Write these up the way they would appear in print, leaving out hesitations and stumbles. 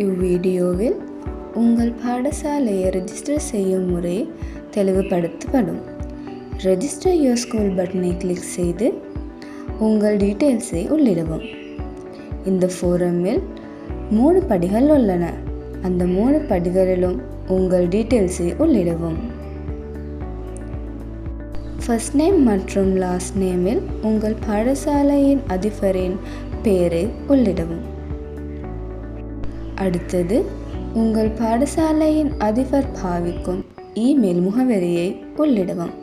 இவ்வீடியோவில் உங்கள் பாடசாலையை ரெஜிஸ்டர் செய்யும் முறை தெளிவுபடுத்தப்படும். ரெஜிஸ்டர் யுவர் ஸ்கூல் பட்டனை கிளிக் செய்து உங்கள் டீட்டெயில்ஸை உள்ளிடவும். இந்த ஃபோரமில் 3 படிகள் உள்ளன. அந்த 3 படிகளிலும் உங்கள் டீட்டெயில்ஸை உள்ளிடவும். ஃபர்ஸ்ட் நேம் மற்றும் லாஸ்ட் நேமில் உங்கள் பாடசாலையின் அதிபரின் பெயரை உள்ளிடவும். அடுத்தது உங்கள் பாடசாலையின் அதிபர் பாவிக்கும் இமெயில் முகவரியை உள்ளிடவும்.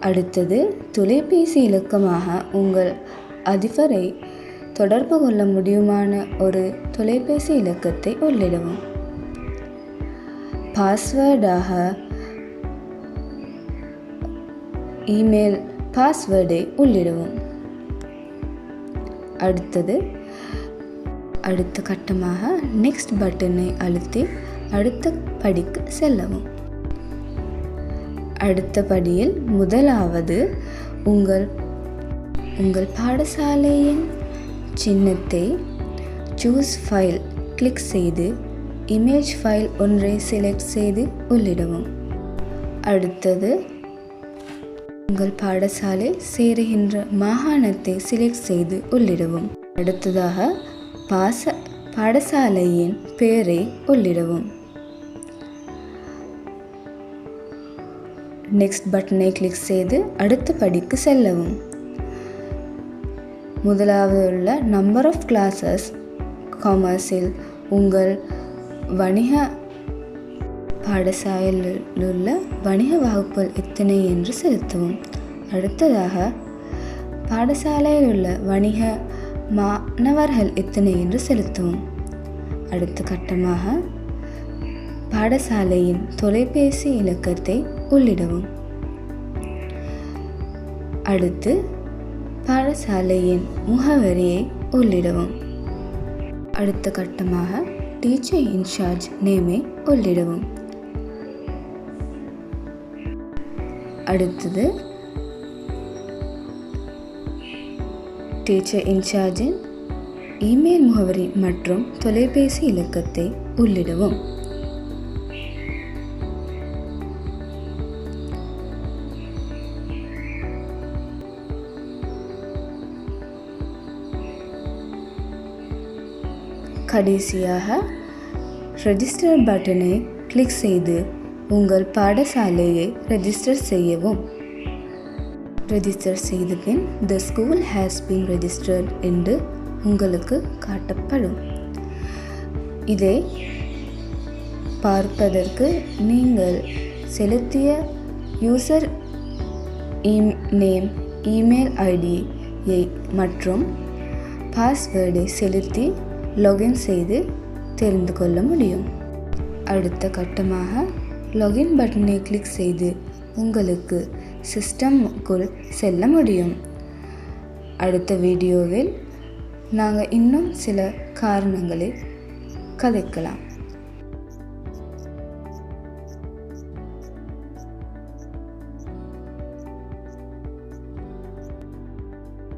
அடுத்தது தொலைபேசி இலக்கமாக உங்கள் அதிபரை தொடர்பு கொள்ள முடியுமான ஒரு தொலைபேசி இலக்கத்தை உள்ளிடவும். பாஸ்வேர்டாக இமெயில் பாஸ்வேர்டை உள்ளிடவும். அடுத்த கட்டமாக நெக்ஸ்ட் பட்டனை அழுத்தி அடுத்த படிக்கு செல்லவும். அடுத்த படியில் முதலாவது உங்கள் பாடசாலையின் சின்னத்தை சூஸ் ஃபைல் கிளிக் செய்து இமேஜ் ஃபைல் ஒன்றை செலக்ட் செய்து உள்ளிடவும். அடுத்தது உங்கள் பாடசாலை சேருகின்ற மாகாணத்தை செலக்ட் செய்து உள்ளிடவும். அடுத்ததாக பாடசாலையின் பெயரை உள்ளிடவும். நெக்ஸ்ட் பட்டனை கிளிக் செய்து அடுத்த படிக்கு செல்லவும். முதலாவது உள்ள நம்பர் ஆஃப் கிளாஸஸ் காமர்ஸில் உங்கள் வணிக பாடசாலையில் உள்ள வணிக வகுப்புகள் எத்தனை என்று செலுத்தவும். அடுத்ததாக பாடசாலையில் உள்ள வணிக மாணவர்கள் எத்தனை என்று செலுத்தவும். அடுத்த கட்டமாக பாடசாலையின் தொலைபேசி இலக்கத்தை உள்ளிடவும். அடுத்து பாடசாலையின் முகவரியை உள்ளிடவும். அடுத்த கட்டமாக டீச்சர் இன்சார்ஜ் நேமை உள்ளிடவும். அடுத்தது டீச்சர் இன்சார்ஜின் இமெயில் முகவரி மற்றும் தொலைபேசி இலக்கத்தை உள்ளிடவும். கடைசியாக ரெஜிஸ்டர் பட்டனை கிளிக் செய்து உங்கள் பாடசாலையை ரெஜிஸ்டர் செய்யவும். ரெஜிஸ்டர் செய்த பின் the school has been registered என்று உங்களுக்கு காட்டப்படும். இதை பார்ப்பதற்கு நீங்கள் செலுத்திய யூசர் நேம் இமெயில் ஐடியை மற்றும் பாஸ்வேர்டை செலுத்தி லாகின் செய்து தெரிந்து கொள்ள முடியும். அடுத்த கட்டமாக லாகின் பட்டனை கிளிக் செய்து உங்களுக்கு சிஸ்டமுக்குள் செல்ல முடியும். அடுத்த வீடியோவில் நாங்கள் இன்னும் சில காரணங்களை கதைக்கலாம்.